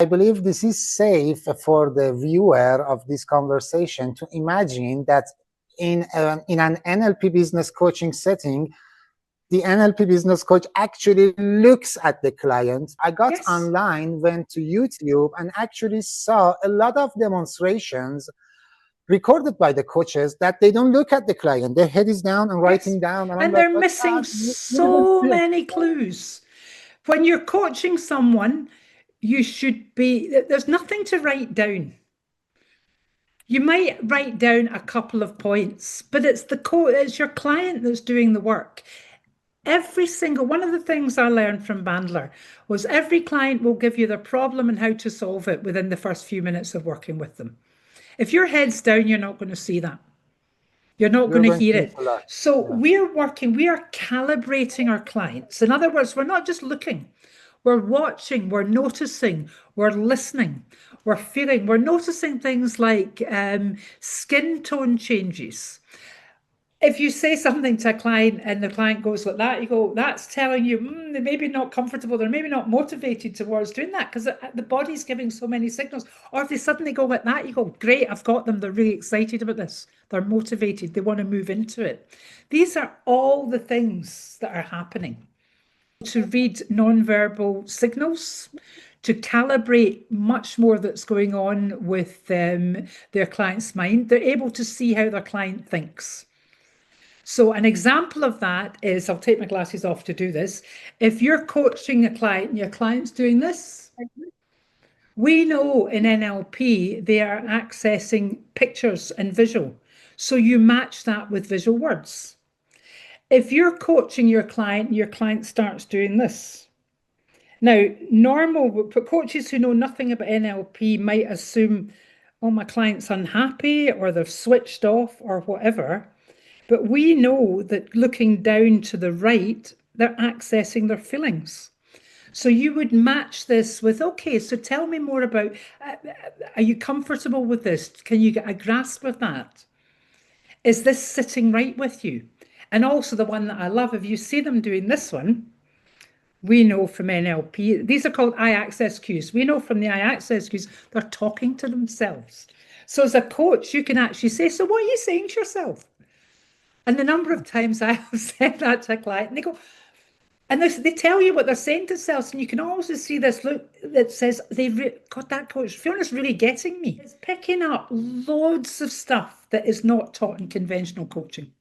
I believe this is safe for the viewer of this conversation to imagine that in an NLP business coaching setting, the NLP business coach actually looks at the client. I got online, went to YouTube, and actually saw a lot of demonstrations recorded by the coaches that they don't look at the client. Their head is down and writing down. And they're missing so many clues. When you're coaching someone, you should be, there's nothing to write down. You might write down a couple of points, but it's your client that's doing the work. Every single one of the things I learned from Bandler was every client will give you their problem and how to solve it within the first few minutes of working with them. If your head's down, you're not going to see that. You're not going to hear it. So we are calibrating our clients. In other words, we're not just looking. We're watching, we're noticing, we're listening, we're feeling, we're noticing things like skin tone changes. If you say something to a client and the client goes like that, you go, that's telling you they're maybe not comfortable, they're maybe not motivated towards doing that because the body's giving so many signals. Or if they suddenly go like that, you go, great, I've got them, they're really excited about this, they're motivated, they want to move into it. These are all the things that are happening. To read non-verbal signals, to calibrate much more that's going on with their client's mind. They're able to see how their client thinks. So an example of that is, I'll take my glasses off to do this. If you're coaching a client and your client's doing this, we know in NLP they are accessing pictures and visual. So you match that with visual words. If you're coaching your client starts doing this. Now, coaches who know nothing about NLP might assume, oh, my client's unhappy or they've switched off or whatever. But we know that looking down to the right, they're accessing their feelings. So you would match this with, okay, so tell me more about, are you comfortable with this? Can you get a grasp of that? Is this sitting right with you? And also the one that I love, if you see them doing this one, we know from NLP, these are called eye access cues. We know from the eye access cues, they're talking to themselves. So as a coach, you can actually say, so what are you saying to yourself? And the number of times I have said that to a client, and they go, and they tell you what they're saying to themselves, and you can also see this look that says, God, that coach, Fiona's really getting me. It's picking up loads of stuff that is not taught in conventional coaching.